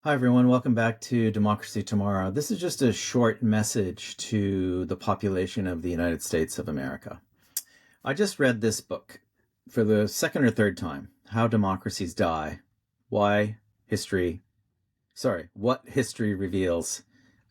Hi, everyone. Welcome back to Democracy Tomorrow. This is just a short message to the population of the United States of America. I just read this book for the second or third time, How Democracies Die, Why History, What History Reveals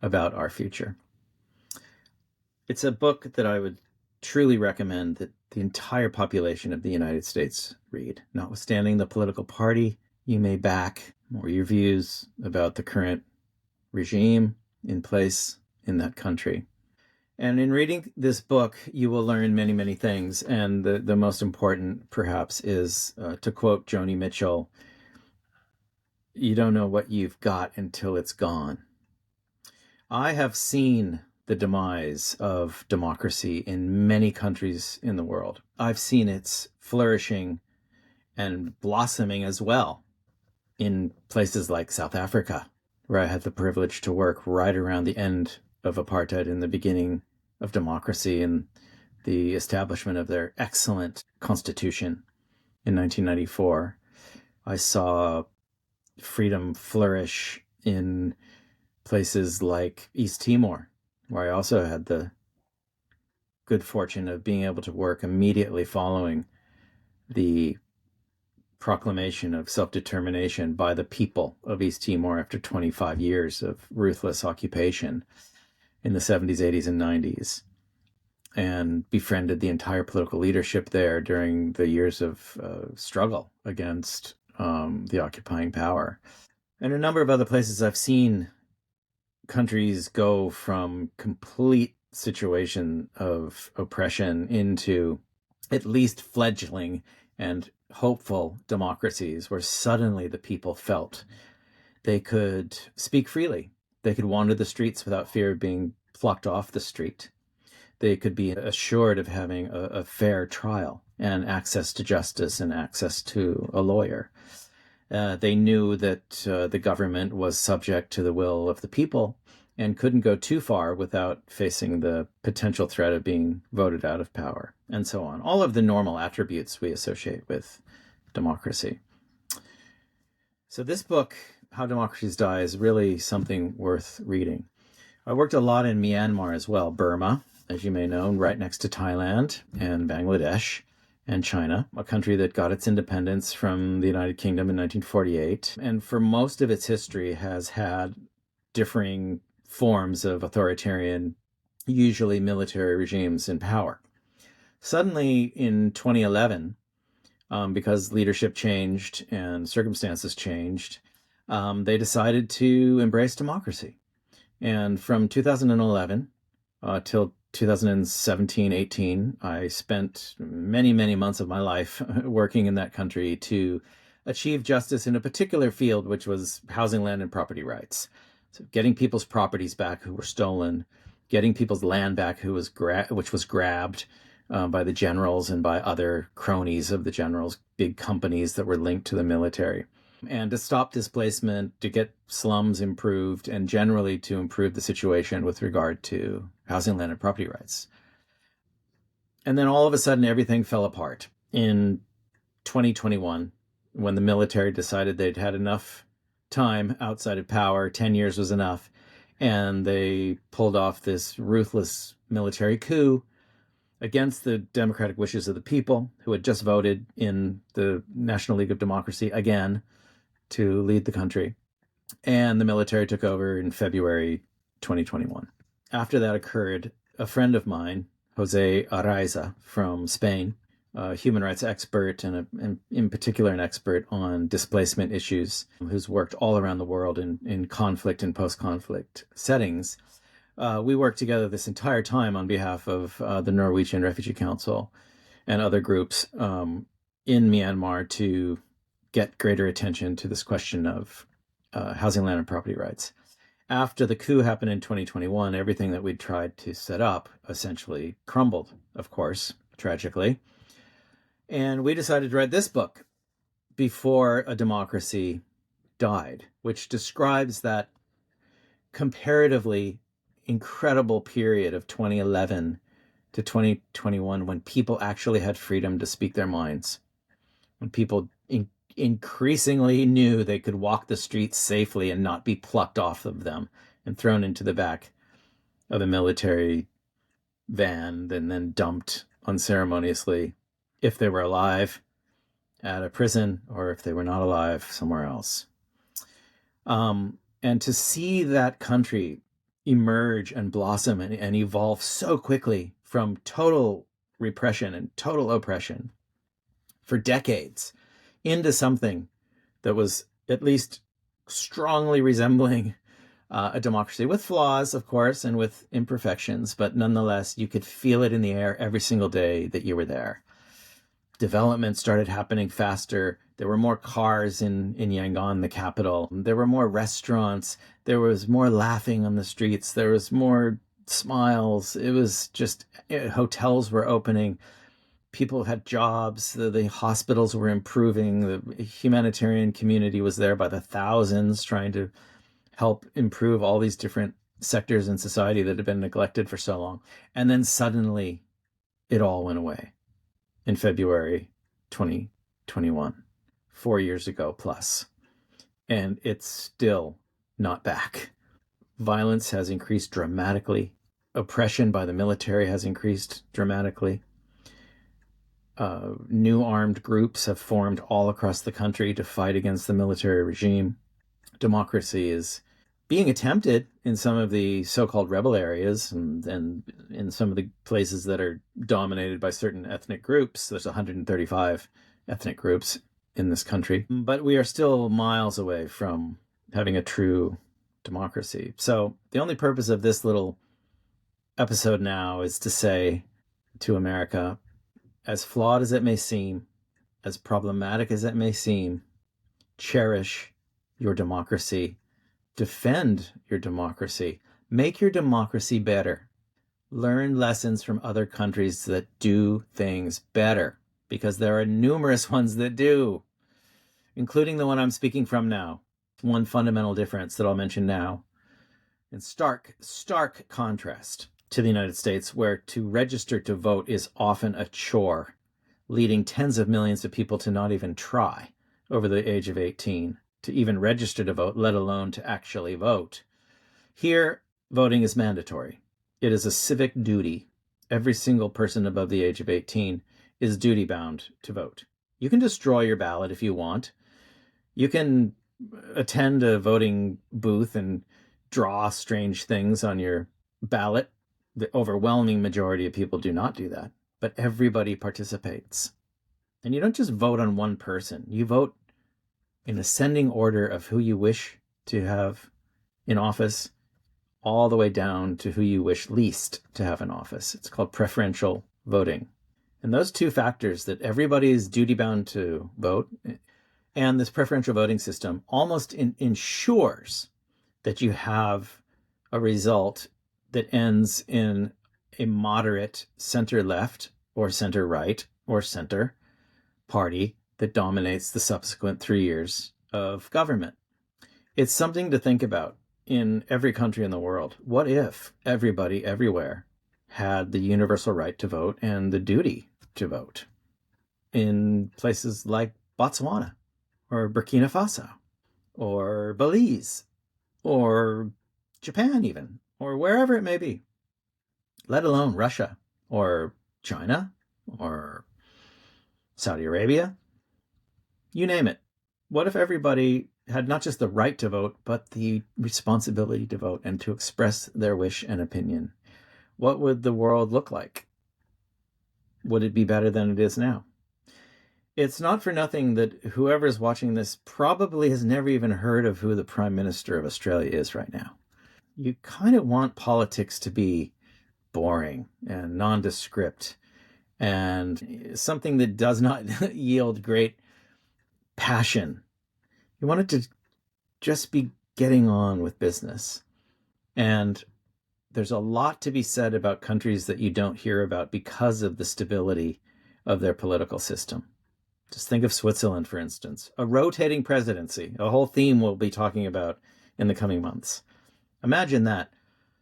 About Our Future. It's a book that I would truly recommend that the entire population of the United States read, notwithstanding the political party you may back or your views about the current regime in place in that country. And in reading this book, you will learn many, many things. And the most important, perhaps, is to quote Joni Mitchell, you don't know what you've got until it's gone. I have seen the demise of democracy in many countries in the world. I've seen its flourishing and blossoming as well in places like South Africa, where I had the privilege to work right around the end of apartheid and the beginning of democracy and the establishment of their excellent constitution in 1994. I saw freedom flourish in places like East Timor, where I also had the good fortune of being able to work immediately following the proclamation of self-determination by the people of East Timor after 25 years of ruthless occupation in the 70s, 80s, and 90s, and befriended the entire political leadership there during the years of struggle against the occupying power. And a number of other places I've seen countries go from complete situation of oppression into at least fledgling and hopeful democracies where suddenly the people felt they could speak freely. They could wander the streets without fear of being plucked off the street. They could be assured of having a fair trial and access to justice and access to a lawyer. They knew that the government was subject to the will of the people and couldn't go too far without facing the potential threat of being voted out of power, and so on. All of the normal attributes we associate with democracy. So this book, How Democracies Die, is really something worth reading. I worked a lot in Myanmar as well, Burma, as you may know, right next to Thailand and Bangladesh and China, a country that got its independence from the United Kingdom in 1948, and for most of its history has had differing forms of authoritarian, usually military regimes in power. Suddenly in 2011, because leadership changed and circumstances changed, they decided to embrace democracy. And from 2011 till 2017-18, I spent many, many months of my life working in that country to achieve justice in a particular field, which was housing, land, and property rights. So getting people's properties back who were stolen, getting people's land back which was grabbed by the generals and by other cronies of the generals, big companies that were linked to the military, and to stop displacement, to get slums improved, and generally to improve the situation with regard to housing, land, and property rights. And then all of a sudden, everything fell apart in 2021 when the military decided they'd had enough time outside of power. 10 years was enough. And they pulled off this ruthless military coup against the democratic wishes of the people who had just voted in the National League of Democracy again to lead the country. And the military took over in February 2021. After that occurred, a friend of mine, Jose Araiza from Spain, a human rights expert and in particular an expert on displacement issues, who's worked all around the world in conflict and post-conflict settings. We worked together this entire time on behalf of the Norwegian Refugee Council and other groups in Myanmar to get greater attention to this question of housing, land, and property rights. After the coup happened in 2021, everything that we'd tried to set up essentially crumbled, of course, tragically. And we decided to write this book, Before a Democracy Died, which describes that comparatively incredible period of 2011 to 2021 when people actually had freedom to speak their minds, when people increasingly knew they could walk the streets safely and not be plucked off of them and thrown into the back of a military van and then dumped unceremoniously, if they were alive, at a prison, or if they were not alive, somewhere else. And to see that country emerge and blossom and evolve so quickly from total repression and total oppression for decades into something that was at least strongly resembling a democracy, with flaws, of course, and with imperfections, but nonetheless, you could feel it in the air every single day that you were there. Development started happening faster. There were more cars in Yangon, the capital. There were more restaurants. There was more laughing on the streets. There was more smiles. It was just, hotels were opening. People had jobs. The hospitals were improving. The humanitarian community was there by the thousands trying to help improve all these different sectors in society that had been neglected for so long. And then suddenly it all went away in February 2021, 4 years ago plus. And it's still not back. Violence has increased dramatically. Oppression by the military has increased dramatically. New armed groups have formed all across the country to fight against the military regime. Democracy is being attempted in some of the so-called rebel areas and in some of the places that are dominated by certain ethnic groups. There's 135 ethnic groups in this country, but we are still miles away from having a true democracy. So the only purpose of this little episode now is to say to America, as flawed as it may seem, as problematic as it may seem, cherish your democracy. Defend your democracy. Make your democracy better. Learn lessons from other countries that do things better, because there are numerous ones that do, including the one I'm speaking from now. One fundamental difference that I'll mention now, in stark contrast to the United States, where to register to vote is often a chore, leading tens of millions of people to not even try over the age of 18 to even register to vote, let alone to actually vote. Here, voting is mandatory. It is a civic duty. Every single person above the age of 18 is duty-bound to vote. You can destroy your ballot if you want. You can attend a voting booth and draw strange things on your ballot. The overwhelming majority of people do not do that, but everybody participates. And you don't just vote on one person. You vote in ascending order of who you wish to have in office, all the way down to who you wish least to have in office. It's called preferential voting. And those two factors, that everybody is duty-bound to vote, and this preferential voting system almost ensures that you have a result that ends in a moderate center-left or center-right or center party that dominates the subsequent 3 years of government. It's something to think about in every country in the world. What if everybody everywhere had the universal right to vote and the duty to vote? In places like Botswana or Burkina Faso or Belize or Japan even, or wherever it may be, let alone Russia or China or Saudi Arabia. You name it. What if everybody had not just the right to vote, but the responsibility to vote and to express their wish and opinion? What would the world look like? Would it be better than it is now? It's not for nothing that whoever is watching this probably has never even heard of who the Prime Minister of Australia is right now. You kind of want politics to be boring and nondescript and something that does not yield great passion. You want it to just be getting on with business. And there's a lot to be said about countries that you don't hear about because of the stability of their political system. Just think of Switzerland, for instance. A rotating presidency, a whole theme we'll be talking about in the coming months. Imagine that.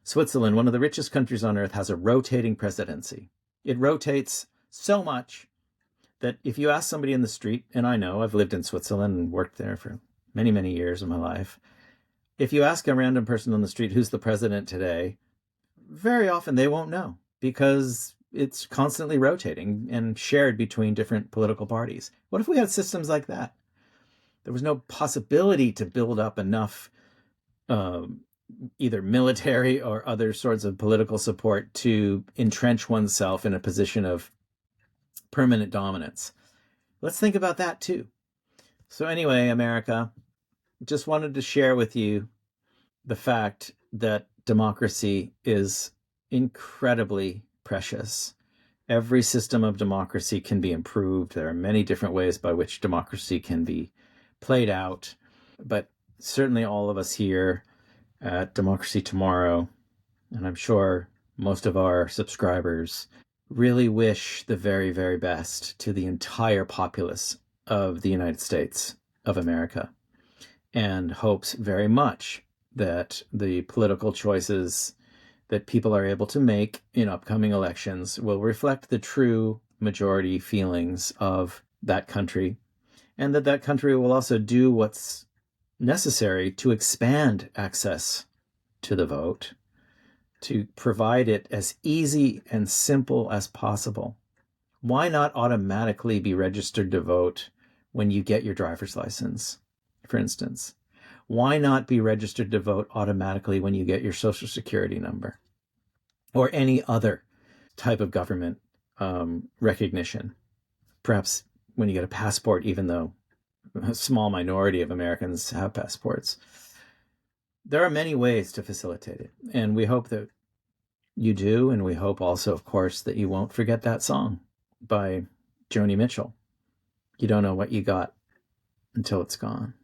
Switzerland, one of the richest countries on earth, has a rotating presidency. It rotates so much that if you ask somebody in the street, and I know I've lived in Switzerland and worked there for many, many years of my life, if you ask a random person on the street who's the president today, very often they won't know because it's constantly rotating and shared between different political parties. What if we had systems like that? There was no possibility to build up enough either military or other sorts of political support to entrench oneself in a position of permanent dominance. Let's think about that too. So anyway, America, just wanted to share with you the fact that democracy is incredibly precious. Every system of democracy can be improved. There are many different ways by which democracy can be played out, but certainly all of us here at Democracy Tomorrow, and I'm sure most of our subscribers, really wish the very, very best to the entire populace of the United States of America, and hopes very much that the political choices that people are able to make in upcoming elections will reflect the true majority feelings of that country, and that that country will also do what's necessary to expand access to the vote, to provide it as easy and simple as possible. Why not automatically be registered to vote when you get your driver's license, for instance? Why not be registered to vote automatically when you get your Social Security number or any other type of government recognition? Perhaps when you get a passport, even though a small minority of Americans have passports. There are many ways to facilitate it, and we hope that you do, and we hope also, of course, that you won't forget that song by Joni Mitchell. You don't know what you got until it's gone.